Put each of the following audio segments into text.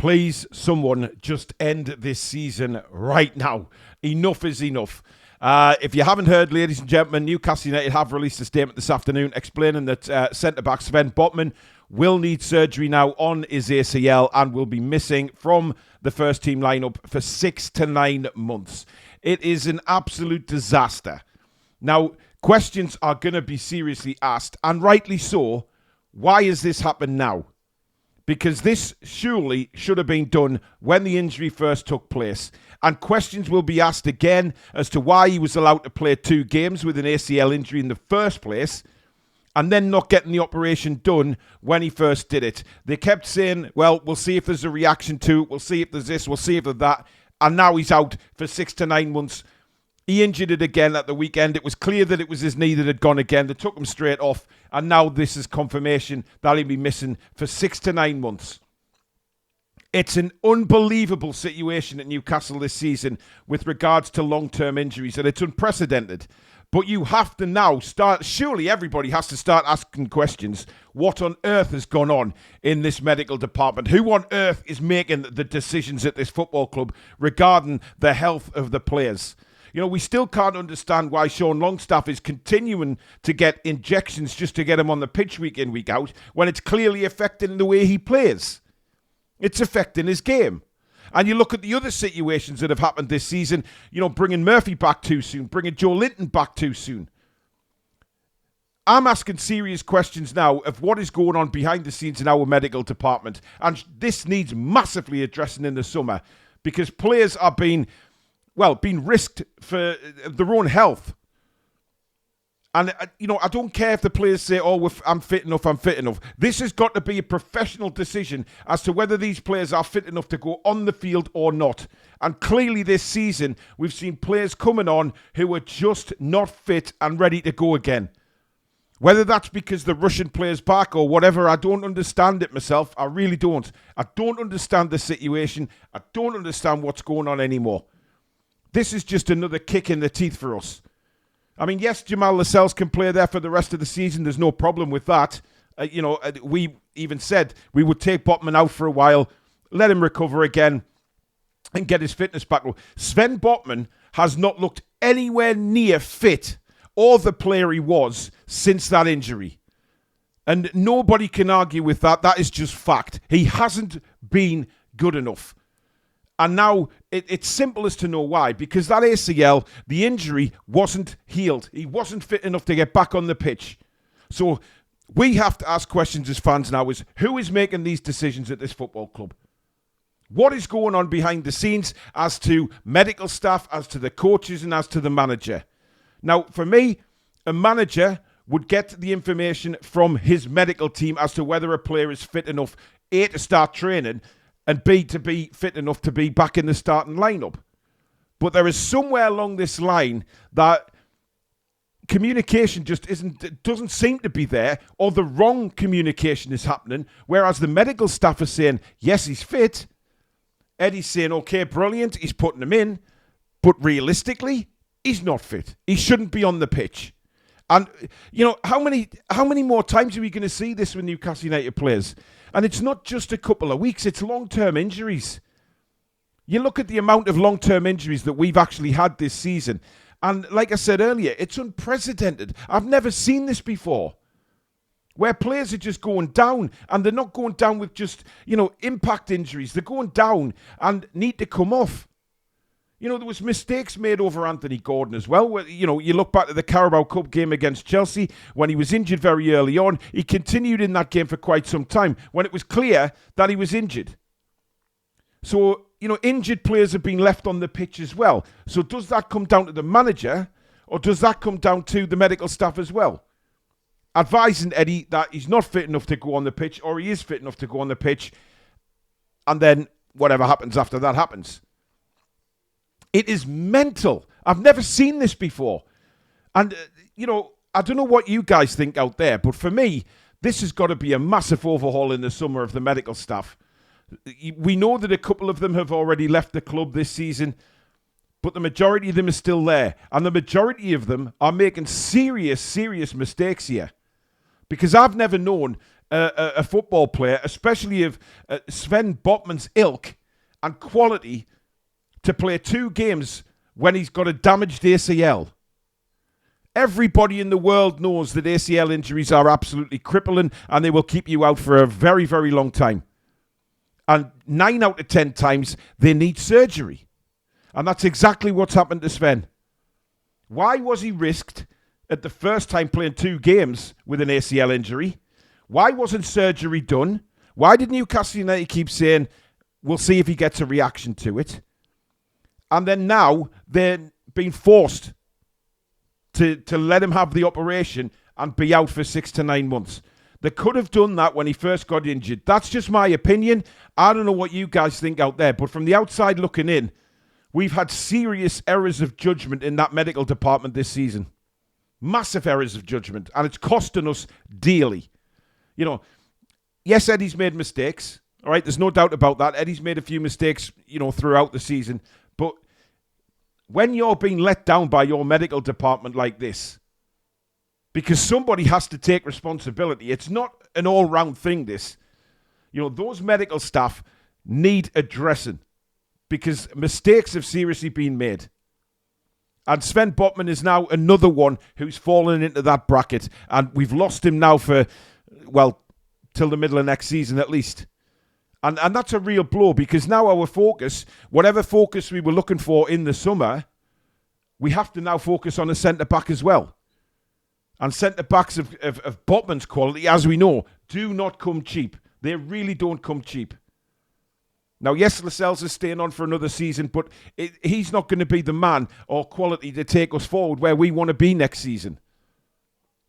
Please, someone, just end this season right now. Enough is enough. If you haven't heard, ladies and gentlemen, Newcastle United have released a statement this afternoon explaining that centre-back Sven Botman will need surgery now on his ACL and will be missing from the first team lineup for 6 to 9 months. It is an absolute disaster. Now, questions are going to be seriously asked, and rightly so. Why has this happened now? Because this surely should have been done when the injury first took place. And questions will be asked again as to why he was allowed to play 2 games with an ACL injury in the first place and then not getting the operation done when he first did it. They kept saying, well, we'll see if there's a reaction to it. We'll see if there's this. We'll see if there's that. And now he's out for 6 to 9 months. He injured it again at the weekend. It was clear that it was his knee that had gone again. They took him straight off. And now this is confirmation that he'll be missing for 6 to 9 months. It's an unbelievable situation at Newcastle this season with regards to long-term injuries. And it's unprecedented. But you have to now start, surely everybody has to start asking questions. What on earth has gone on in this medical department? Who on earth is making the decisions at this football club regarding the health of the players? You know, we still can't understand why Sean Longstaff is continuing to get injections just to get him on the pitch week in, week out, when it's clearly affecting the way he plays. It's affecting his game. And you look at the other situations that have happened this season, you know, bringing Murphy back too soon, bringing Joe Linton back too soon. I'm asking serious questions now of what is going on behind the scenes in our medical department. And this needs massively addressing in the summer because players are being risked for their own health. And, I don't care if the players say, I'm fit enough. This has got to be a professional decision as to whether these players are fit enough to go on the field or not. And clearly this season, we've seen players coming on who are just not fit and ready to go again. Whether that's because the Russian players back or whatever, I don't understand it myself. I really don't. I don't understand the situation. I don't understand what's going on anymore. This is just another kick in the teeth for us. I mean, yes, Jamal Lascelles can play there for the rest of the season. There's no problem with that. We even said we would take Botman out for a while, let him recover again, and get his fitness back. Sven Botman has not looked anywhere near fit or the player he was since that injury. And nobody can argue with that. That is just fact. He hasn't been good enough. And now it's simple as to know why. Because that ACL, the injury wasn't healed. He wasn't fit enough to get back on the pitch. So we have to ask questions as fans now is who is making these decisions at this football club? What is going on behind the scenes as to medical staff, as to the coaches and as to the manager? Now, for me, a manager would get the information from his medical team as to whether a player is fit enough, A, to start training, and B, to be fit enough to be back in the starting lineup. But there is somewhere along this line that communication just doesn't seem to be there, or the wrong communication is happening, whereas the medical staff are saying, yes, he's fit. Eddie's saying, okay, brilliant, he's putting him in, but realistically, he's not fit. He shouldn't be on the pitch. And, how many more times are we going to see this with Newcastle United players? And it's not just a couple of weeks, it's long-term injuries. You look at the amount of long-term injuries that we've actually had this season. And like I said earlier, it's unprecedented. I've never seen this before. Where players are just going down, and they're not going down with just, impact injuries. They're going down and need to come off. There was mistakes made over Anthony Gordon as well. Where, you look back at the Carabao Cup game against Chelsea when he was injured very early on. He continued in that game for quite some time when it was clear that he was injured. So, injured players have been left on the pitch as well. So does that come down to the manager or does that come down to the medical staff as well? Advising Eddie that he's not fit enough to go on the pitch or he is fit enough to go on the pitch and then whatever happens after that happens. It is mental. I've never seen this before. And, I don't know what you guys think out there, but for me, this has got to be a massive overhaul in the summer of the medical staff. We know that a couple of them have already left the club this season, but the majority of them are still there. And the majority of them are making serious mistakes here. Because I've never known a football player, especially of Sven Botman's ilk and quality, to play 2 games when he's got a damaged ACL. Everybody in the world knows that ACL injuries are absolutely crippling and they will keep you out for a very, very long time. And 9 out of 10 times, they need surgery. And that's exactly what's happened to Sven. Why was he risked at the first time playing 2 games with an ACL injury? Why wasn't surgery done? Why did Newcastle United keep saying, we'll see if he gets a reaction to it? And then now they're being forced to let him have the operation and be out for 6 to 9 months. They could have done that when he first got injured. That's just my opinion. I don't know what you guys think out there, but from the outside looking in, we've had serious errors of judgment in that medical department this season. Massive errors of judgment, and it's costing us dearly. You know, yes, Eddie's made mistakes. All right, there's no doubt about that. Eddie's made a few mistakes, throughout the season. But when you're being let down by your medical department like this, because somebody has to take responsibility, it's not an all-round thing, this. Those medical staff need addressing because mistakes have seriously been made. And Sven Botman is now another one who's fallen into that bracket. And we've lost him now for, till the middle of next season at least. And that's a real blow because now our focus, whatever focus we were looking for in the summer, we have to now focus on a centre-back as well. And centre-backs of Botman's quality, as we know, do not come cheap. They really don't come cheap. Now, yes, Lascelles is staying on for another season, but he's not going to be the man or quality to take us forward where we want to be next season.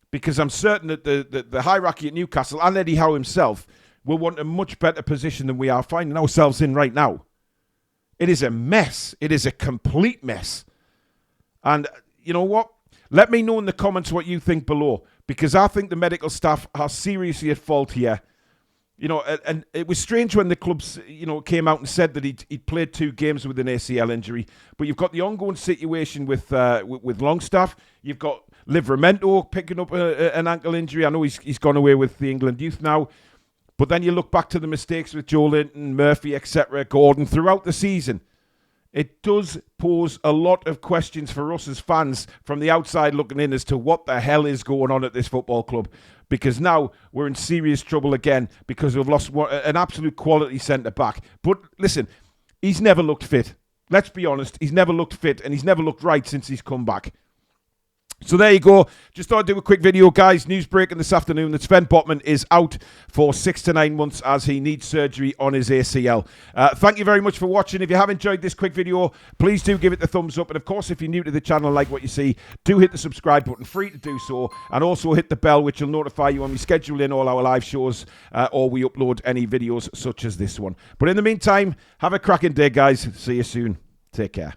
Because I'm certain that the hierarchy at Newcastle and Eddie Howe himself will want a much better position than we are finding ourselves in right now. It is a mess. It is a complete mess. And you know what? Let me know in the comments what you think below, because I think the medical staff are seriously at fault here. And it was strange when the clubs, came out and said that he'd played 2 games with an ACL injury. But you've got the ongoing situation with Longstaff. You've got Livramento picking up an ankle injury. I know he's gone away with the England youth now. But then you look back to the mistakes with Joe Linton, Murphy, etc., Gordon throughout the season. It does pose a lot of questions for us as fans from the outside looking in as to what the hell is going on at this football club. Because now we're in serious trouble again because we've lost an absolute quality centre-back. But listen, he's never looked fit. Let's be honest, he's never looked fit and he's never looked right since he's come back. So there you go. Just thought I'd do a quick video, guys. News breaking this afternoon that Sven Botman is out for 6 to 9 months as he needs surgery on his ACL. Thank you very much for watching. If you have enjoyed this quick video, please do give it the thumbs up. And of course, if you're new to the channel and like what you see, do hit the subscribe button, free to do so. And also hit the bell, which will notify you when we schedule in all our live shows or we upload any videos such as this one. But in the meantime, have a cracking day, guys. See you soon. Take care.